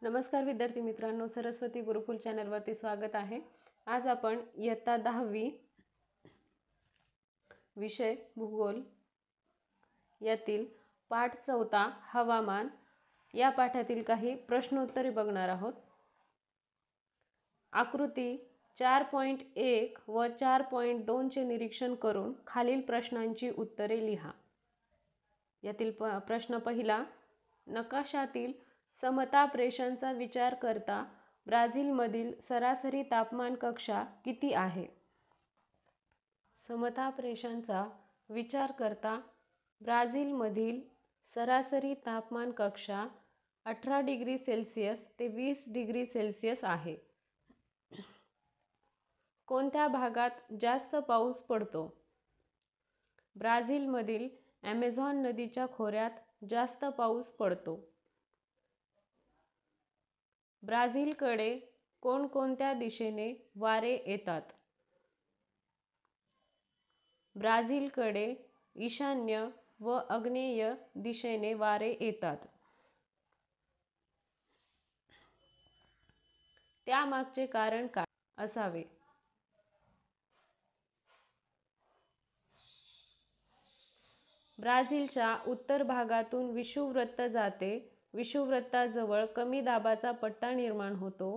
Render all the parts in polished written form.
नमस्कार विद्यार्थी मित्रांनो, सरस्वती गुरुकुल चॅनलवरती स्वागत आहे। आज आपण इयत्ता 10वी विषय भूगोल यातील पाठ 4 हवामान या पाठातील काही प्रश्नोत्तरे बघणार आहोत। आकृती 4.1 व 4.2 चे निरीक्षण करून खालील प्रश्नांची उत्तरे लिहा। यातील प्रश्न पहिला, नकाशातील समताप्रेषांचा विचार करता ब्राझीलमधील सरासरी तापमान कक्षा किती आहे? समताप्रेषांचा विचार करता ब्राझीलमधील सरासरी तापमान कक्षा 18 डिग्री सेल्सिअस ते 20 डिग्री सेल्सिअस आहे। कोणत्या भागात जास्त पाऊस पडतो? ब्राझीलमधील ॲमेझॉन नदीच्या खोऱ्यात जास्त पाऊस पडतो। ब्राझीलकडे कोणकोणत्या दिशेने वारे येतात? ब्राझीलकडे ईशान्य व आग्नेय दिशेने वारे येतात। त्यामागचे कारण काय असावे? ब्राझीलच्या उत्तर भागातून विषुववृत्त जाते। विषुववृत्ताजवळ कमी दाबाचा पट्टा निर्माण होतो।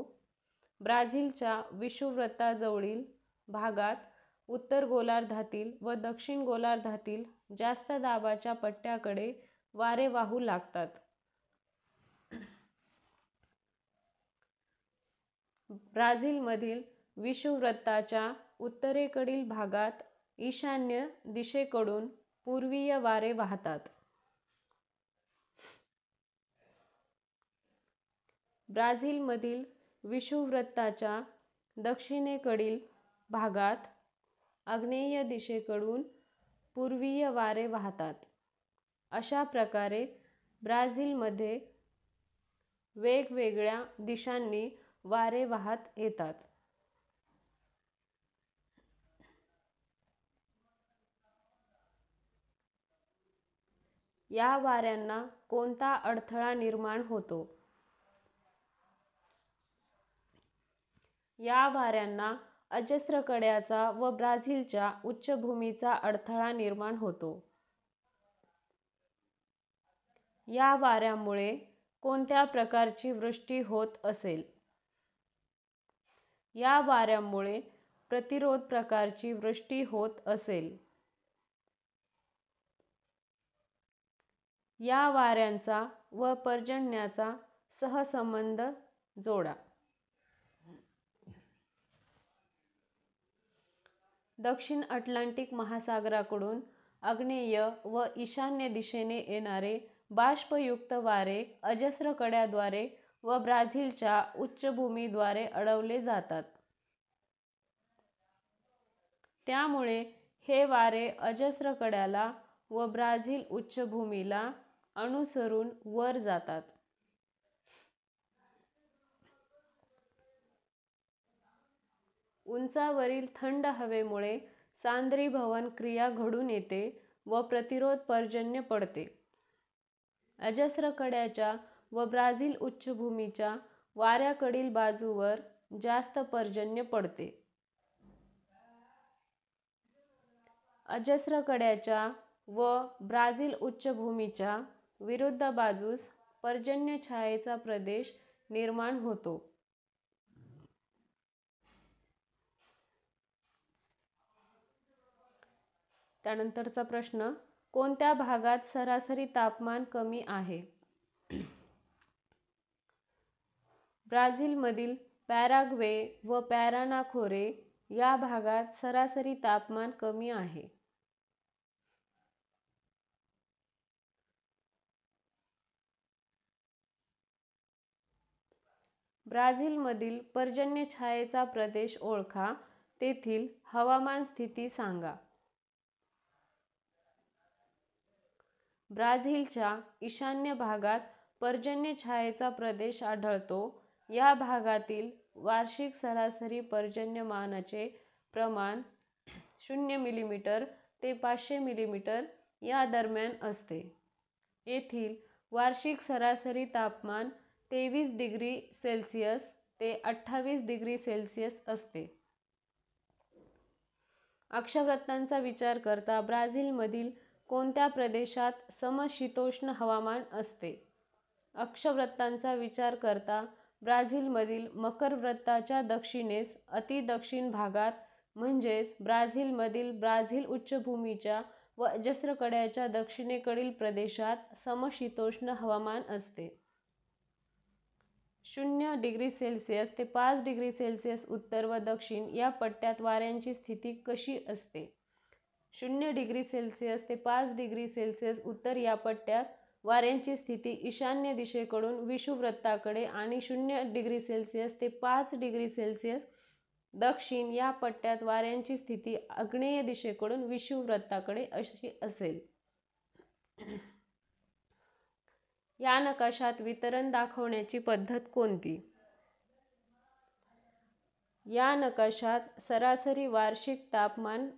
ब्राझीलच्या विषुववृत्ताजवळील भागात उत्तर गोलार्धातील व दक्षिण गोलार्धातील जास्त दाबाच्या पट्ट्याकडे वारे वाहू लागतात। ब्राझीलमधील विषुववृत्ताच्या उत्तरेकडील भागात ईशान्य दिशेकडून पूर्वीय वारे वाहतात। ब्राझीलमधील विषुववृत्ताच्या दक्षिणेकडील भागात आग्नेय दिशेकडून पूर्वीय वारे वाहतात। अशा प्रकारे ब्राझीलमध्ये वेगवेगळ्या दिशांनी वारे वाहत येतात। या वाऱ्यांना कोणता अडथळा निर्माण होतो? या वाऱ्यांना अजस्र कड्याचा व ब्राझीलच्या उच्चभूमीचा अडथळा निर्माण होतो। या वाऱ्यामुळे कोणत्या प्रकारची वृष्टी होत असेल? या वाऱ्यामुळे प्रतिरोध प्रकारची वृष्टी होत असेल। या वाऱ्यांचा व पर्जन्याचा सहसंबंध जोडा। दक्षिण अटलांटिक महासागराकडून आग्नेय व ईशान्य दिशेने येणारे बाष्पयुक्त वारे अजस्र कड्याद्वारे व ब्राझीलच्या उच्चभूमीद्वारे अडवले जातात। त्यामुळे हे वारे अजस्र कड्याला व ब्राझील उच्चभूमीला अनुसरून वर जातात। उंचावरील थंड हवेमुळे सांद्रीभवन क्रिया घडून येते व प्रतिरोध पर्जन्य पडते। अजस्र कड्याच्या व ब्राझील उच्चभूमीच्या वाऱ्याकडील बाजूवर जास्त पर्जन्य पडते। अजस्र कड्याच्या व ब्राझील उच्चभूमीच्या विरुद्ध बाजूस पर्जन्य छायेचा प्रदेश निर्माण होतो। त्यानंतरचा प्रश्न, कोणत्या भागात सरासरी तापमान कमी आहे? ब्राझीलमधील पॅराग्वे व पॅराना खोरे या भागात सरासरी तापमान कमी आहे। ब्राझीलमधील पर्जन्य छायेचा प्रदेश ओळखा, तेथील हवामान स्थिती सांगा। ब्राझीलच्या ईशान्य भागात पर्जन्य छायेचा प्रदेश आढळतो। या भागातील वार्षिक सरासरी पर्जन्यमानाचे प्रमाण 0 मिलीमीटर ते 500 मिलीमीटर या दरम्यान असते। येथील वार्षिक सरासरी तापमान 23 डिग्री सेल्सिअस ते 28 डिग्री सेल्सिअस असते. अक्षवृत्तांचा विचार करता ब्राझीलमधील कोणत्या प्रदेशात समशीतोष्ण हवामान असते? अक्षवृत्तांचा विचार करता ब्राझीलमधील मकर वृत्ताच्या दक्षिणेस अतिदक्षिण भागात म्हणजेच ब्राझीलमधील ब्राझील उच्चभूमीच्या व अजस्रकड्याच्या दक्षिणेकडील प्रदेशात समशीतोष्ण हवामान असते. 0 डिग्री सेल्सिअस ते 5 डिग्री सेल्सिअस उत्तर व दक्षिण या पट्ट्यात वाऱ्यांची स्थिती कशी असते? 0 डिग्री सेल्सिअस ते 5 डिग्री सेल्सिअस उत्तर या पट्ट्यात वाऱ्यांची स्थिती ईशान्य दिशेकडून विषुववृत्ताकडे आणि 0 डिग्री सेल्सिअस ते 5 डिग्री सेल्सिअस दक्षिण या पट्ट्यात वाऱ्यांची स्थिती आग्नेय दिशेकडून विषुववृत्ताकडे अशी असेल. या नकाशात वितरण दाखवण्याची पद्धत कोणती? या नकाशात सरासरी वार्षिक तापमान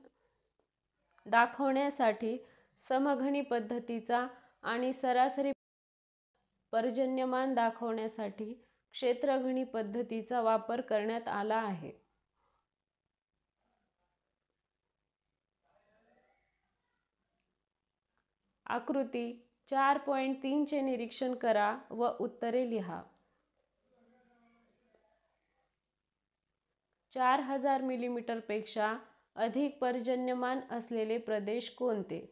दाखवण्यासाठी समघनी पद्धतीचा आणि सरासरी पर्जन्यमान दाखवण्यासाठी क्षेत्रघनी पद्धतीचा वापर करण्यात आला आहे. आकृती 4.3 चे निरीक्षण करा व उत्तरे लिहा. 4000 मिलीमीटर पेक्षा अधिक पर्जन्यमान असलेले प्रदेश कोणते?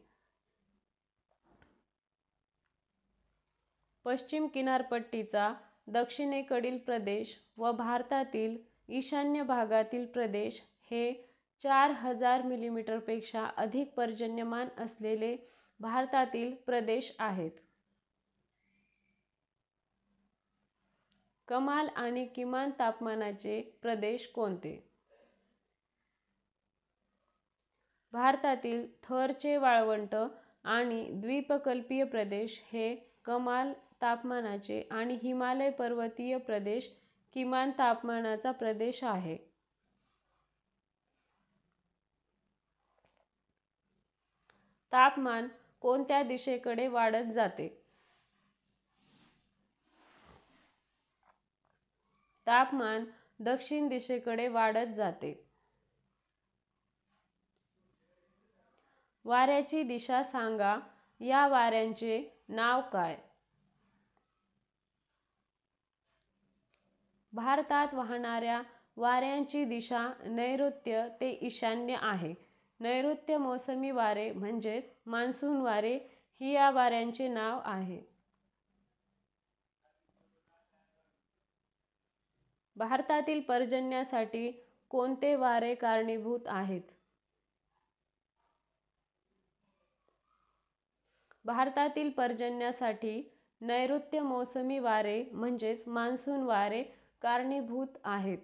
पश्चिम किनारपट्टीचा दक्षिणेकडील प्रदेश व भारतातील ईशान्य भागातील प्रदेश हे 4000 मिलीमीटर पेक्षा अधिक पर्जन्यमान असलेले भारतातील प्रदेश आहेत. कमाल आणि किमान तापमानाचे प्रदेश कोणते? भारतातील थरचे वाळवंट आणि द्वीपकल्पीय प्रदेश हे कमाल तापमानाचे आणि हिमालय पर्वतीय प्रदेश किमान तापमानाचा प्रदेश आहे. तापमान कोणत्या दिशेकडे वाढत जाते? तापमान दक्षिण दिशेकडे वाढत जाते. वाऱ्याची दिशा सांगा. या वाऱ्यांचे नाव काय? भारतात वाहणाऱ्या वाऱ्यांची दिशा नैऋत्य ते ईशान्य आहे. नैऋत्य मोसमी वारे म्हणजेच मान्सून वारे ही या वाऱ्यांचे नाव आहे. भारतातील पर्जन्यासाठी कोणते वारे कारणीभूत आहेत? भारतातील पर्जन्यासाठी नैऋत्य मोसमी वारे म्हणजेच मान्सून वारे कारणीभूत आहेत.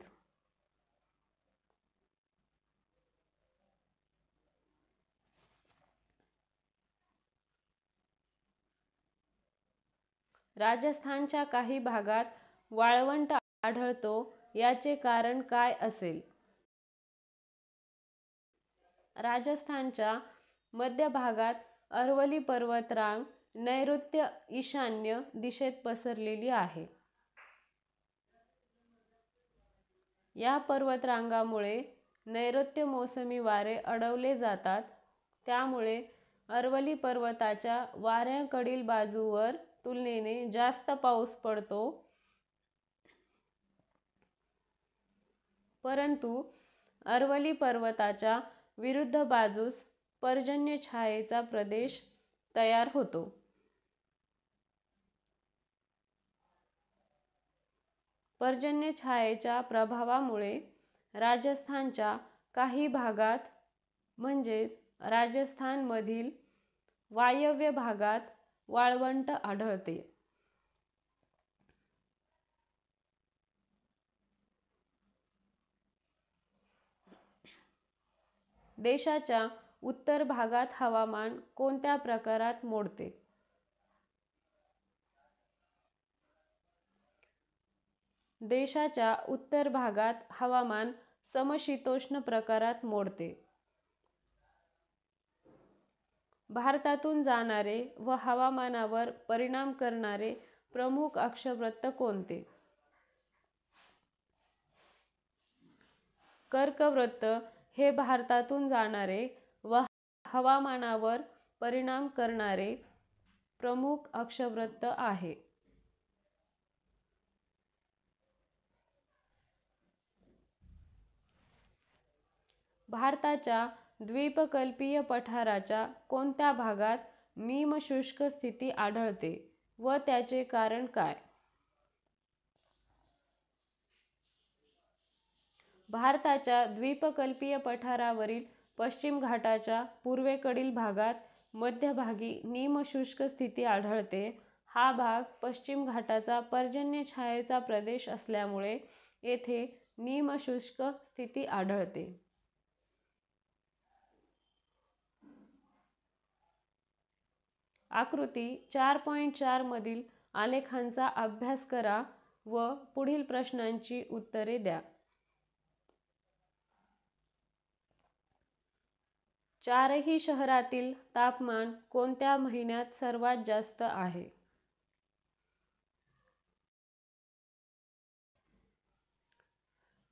राजस्थानच्या काही भागात वाळवंट आढळतो, याचे कारण काय असेल? राजस्थानच्या मध्य भागात अरवली पर्वतरांग नैऋत्य ईशान्य दिशेत पसरलेली आहे. या पर्वतरांगामुळे नैऋत्य मोसमी वारे अडवले जातात. त्यामुळे अरवली पर्वताच्या वाऱ्यांकडील बाजूवर तुलनेने जास्त पाऊस पडतो. परंतु अरवली पर्वताच्या विरुद्ध बाजूस पर्जन्य छायेचा प्रदेश तयार होतो. पर्जन्य छायेच्या प्रभावामुळे राजस्थानच्या काही भागात म्हणजेच राजस्थानमधील वायव्य भागात वाळवंट आढळते. देशाच्या उत्तर भागात हवामान कोणत्या प्रकारात मोडते? देशाच्या उत्तर भागात हवामान समशीतोष्ण प्रकारात मोडते. भारतातून जाणारे व हवामानावर परिणाम करणारे प्रमुख अक्षवृत्त कोणते? कर्कवृत्त हे भारतातून जाणारे व हवामानावर परिणाम करणारे प्रमुख अक्षवृत्त आहे. भारताच्या द्वीपकल्पीय पठाराच्या कोणत्या भागात निमशुष्क स्थिती आढळते व त्याचे कारण काय? भारताच्या द्वीपकल्पीय पठारावरील पश्चिम घाटाच्या पूर्वेकडील भागात मध्यभागी निमशुष्क स्थिती आढळते. हा भाग पश्चिम घाटाचा पर्जन्य छायेचा प्रदेश असल्यामुळे येथे निमशुष्क स्थिती आढळते. आकृती 4.4 मधील आलेखांचा अभ्यास करा व पुढील प्रश्नांची उत्तरे द्या. चारही शहरातील तापमान कोणत्या महिन्यात सर्वात जास्त आहे?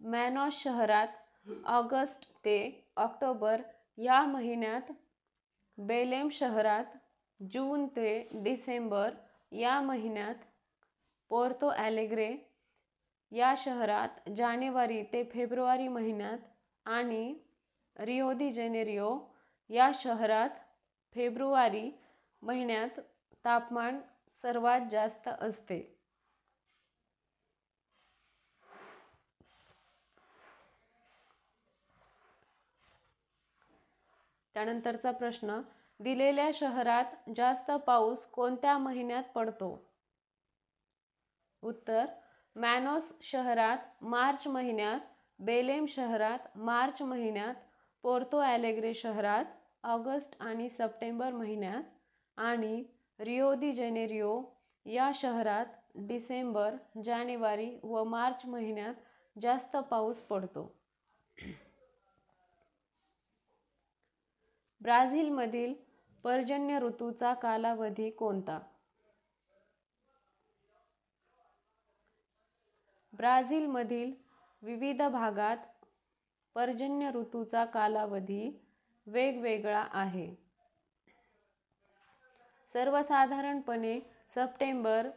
मॅनॉस शहरात ऑगस्ट ते ऑक्टोबर या महिन्यात, बेलेम शहरात जून ते डिसेंबर या महिन्यात, पोर्तो ॲलेग्रे या शहरात जानेवारी ते फेब्रुवारी महिन्यात आणि रिओ दी जेनेरिओ या शहरात फेब्रुवारी महिन्यात तापमान सर्वात जास्त असते. त्यानंतरचा प्रश्न, दिलेल्या शहरात जास्त पाऊस कोणत्या महिन्यात पडतो? उत्तर, मॅनोस शहरात मार्च महिन्यात, बेलेम शहरात मार्च महिन्यात, पोर्तो ॲलेग्रे शहरात ऑगस्ट आणि सप्टेंबर महिन्यात आणि रिओ दी जेनेरिओ या शहरात डिसेंबर, जानेवारी व मार्च महिन्यात जास्त पाऊस पडतो. ब्राझीलमधील पर्जन्य ऋतूचा कालावधी कोणता? ब्राझीलमधील विविध भागात पर्जन्य ऋतूचा कालावधी वेगवेगळा आहे. सर्वसाधारणपणे सप्टेंबर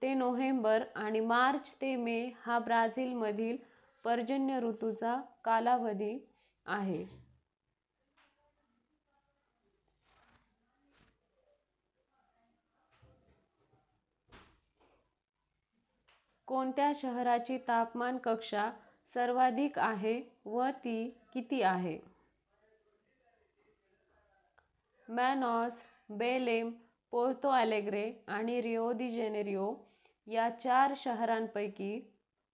ते नोव्हेंबर आणि मार्च ते मे हा ब्राझीलमधील पर्जन्य ऋतूचा कालावधी आहे. कोणत्या शहराची तापमान कक्षा सर्वाधिक आहे व ती किती आहे? मॅनॉस, बेलेम, पोर्तो ॲलेग्रे आणि रिओ दी जेनेरिओ या 4 शहरांपैकी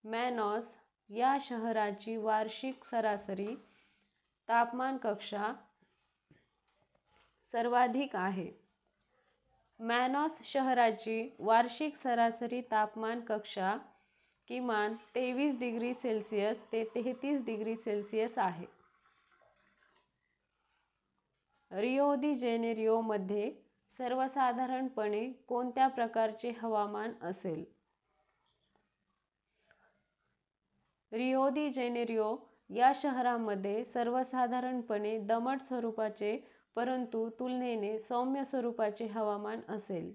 मॅनॉस या शहराची वार्षिक सरासरी तापमान कक्षा सर्वाधिक आहे. मॅनॉस शहराची वार्षिक सरासरी तापमान कक्षा किमान 23 डिग्री सेल्सिअस ते 33 डिग्री सेल्सिअस आहे. रिओ दी जेनेरिओमध्ये सर्वसाधारणपणे कोणत्या प्रकारचे हवामान असेल? रिओ दी जेनेरिओ या शहरामध्ये सर्वसाधारणपणे दमट स्वरूपाचे परंतु तुलनेने सौम्य स्वरूपाचे हवामान असेल.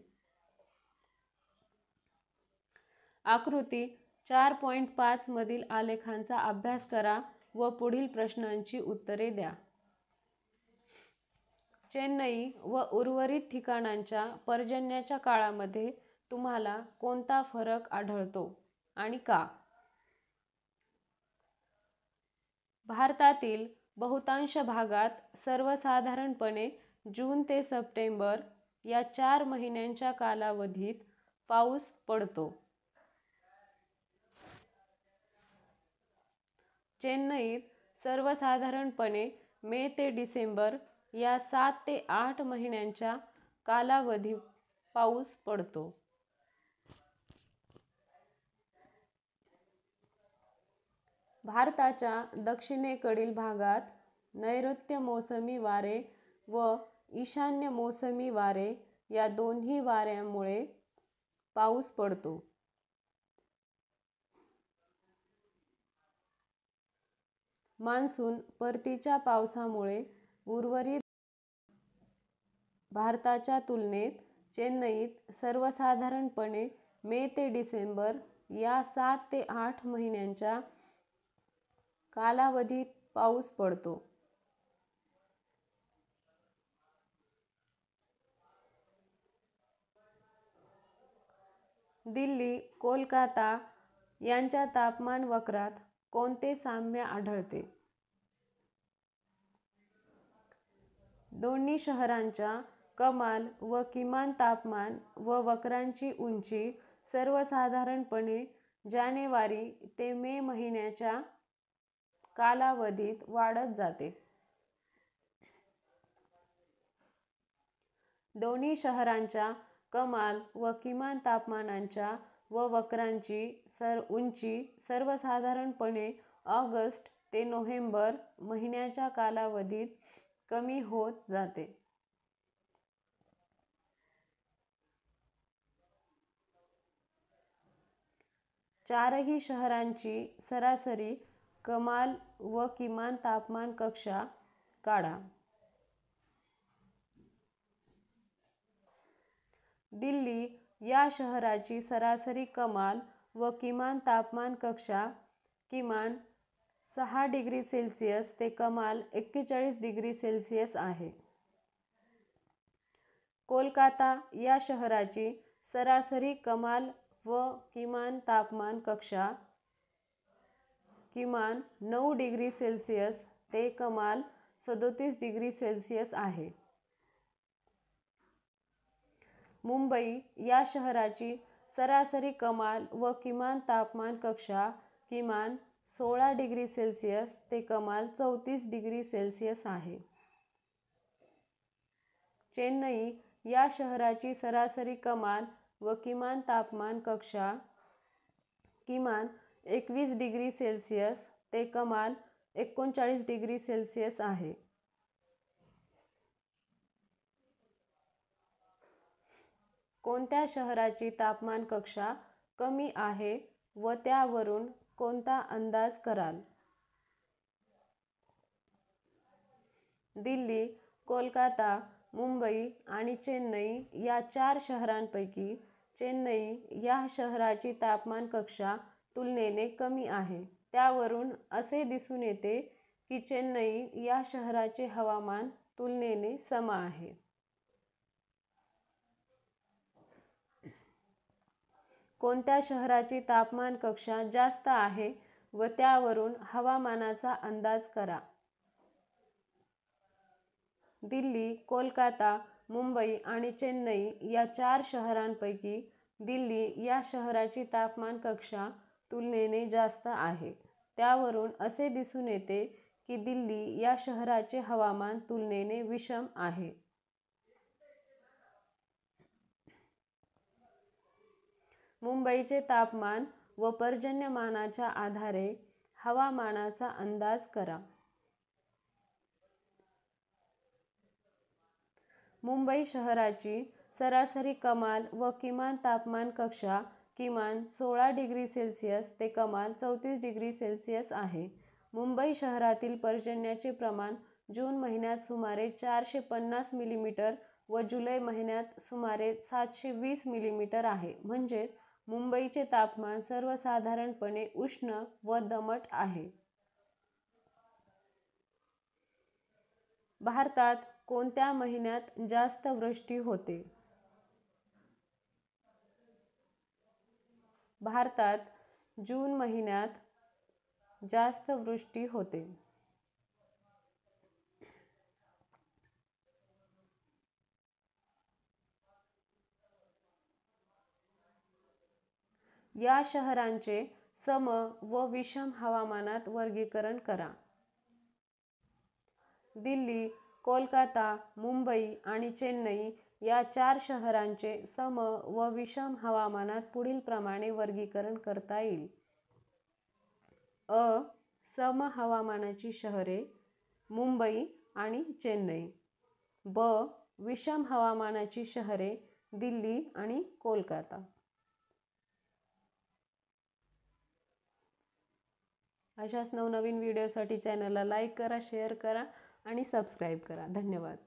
आकृती 4.5 मधील आलेखांचा अभ्यास करा व पुढील प्रश्नांची उत्तरे द्या. चेन्नई व उर्वरित ठिकाणांच्या पर्जन्याच्या काळामध्ये तुम्हाला कोणता फरक आढळतो आणि का? भारतातील बहुतांश भागात सर्वसाधारणपणे जून ते सप्टेंबर या 4 महिन्यांच्या कालावधीत पाऊस पडतो. चेन्नईत सर्वसाधारणपणे मे ते डिसेंबर या 7 ते 8 महिन्यांच्या कालावधीत पाऊस पडतो. भारताच्या दक्षिणेकडील भागात नैऋत्य मोसमी वारे व ईशान्य मोसमी वारे या दोन्ही वाऱ्यांमुळे पाऊस पडतो. मान्सून परतीच्या पावसामुळे उर्वरित भारताच्या तुलनेत चेन्नईत सर्वसाधारणपणे मे ते डिसेंबर या 7 ते 8 महिन्यांच्या कालावधीत पाऊस पडतो. दिल्ली, कोलकाता यांच्या तापमान वक्रात कोणते साम्य आढळते? दोन्ही शहरांच्या कमाल व किमान तापमान व वक्रांची उंची सर्वसाधारणपणे जानेवारी ते मे महिन्याच्या कालावधीत वाढत जाते. दोन्ही शहरांच्या कमाल व किमान तापमानांच्या व वक्रांची उंची सर्वसाधारणपणे ऑगस्ट ते नोव्हेंबर महिन्याच्या कालावधीत कमी होत जाते. चारही शहरांची सरासरी कमाल व किमान तापमान कक्षा काढा. दिल्ली या शहराची सरासरी कमाल व किमान तापमान कक्षा किमान 6 डिग्री सेल्सिअस ते कमाल 41 डिग्री सेल्सिअस आहे. कोलकाता या शहराची सरासरी कमाल व किमान तापमान कक्षा किमान 9 डिग्री सेल्सिअस ते कमाल 37 डिग्री सेल्सिअस आहे. मुंबई या शहराची सरासरी कमाल व किमान तापमान कक्षा किमान 16 डिग्री सेल्सिअस ते कमाल 34 डिग्री सेल्सिअस आहे. चेन्नई या शहराची सरासरी कमाल व किमान तापमान कक्षा किमान 21 डिग्री सेल्सिअस ते कमाल 39 डिग्री सेल्सिअस आहे. कोणत्या शहराची तापमान कक्षा कमी आहे व त्यावरून कोणता अंदाज कराल? दिल्ली, कोलकाता, मुंबई आणि चेन्नई या 4 शहरांपैकी चेन्नई या शहराची तापमान कक्षा तुलनेने कमी आहे. त्यावरून असे दिसून येते की चेन्नई या शहराचे हवामान तुलनेने सम आहे. कोणत्या शहराची तापमान कक्षा जास्त आहे व त्यावरून हवामानाचा अंदाज करा. दिल्ली, कोलकाता, मुंबई आणि चेन्नई या 4 शहरांपैकी दिल्ली या शहराची तापमान कक्षा तुलनेने जास्त आहे. त्यावरून असे दिसून येते की दिल्ली या शहराचे हवामान तुलनेने विषम आहे. मुंबईचे तापमान व पर्जन्यमानाच्या आधारे हवामानाचा अंदाज करा. मुंबई शहराची सरासरी कमाल व किमान तापमान कक्षा किमान 16 डिग्री सेल्सिअस ते कमाल 34 डिग्री सेल्सिअस आहे. मुंबई शहरातील पर्जन्याचे प्रमाण जून महिन्यात सुमारे 450 मिलीमीटर व जुलै महिन्यात सुमारे 720 मिलीमीटर आहे. म्हणजेच मुंबईचे तापमान सर्वसाधारणपणे उष्ण व दमट आहे. भारतात कोणत्या महिन्यात जास्त वृष्टी होते? भारतात जून महिन्यात जास्त वृष्टी होते. या शहरांचे सम व विषम हवामानात वर्गीकरण करा. दिल्ली, कोलकाता, मुंबई आणि चेन्नई या 4 शहरांचे सम व विषम हवामानात पुढील प्रमाणे वर्गीकरण करता येईल. अ. सम हवामानाची शहरे मुंबई आणि चेन्नई. ब. विषम हवामानाची शहरे दिल्ली आणि कोलकाता. अशाच नवनवीन व्हिडिओसाठी चॅनलला लाईक करा, शेअर करा आणि सबस्क्राईब करा. धन्यवाद.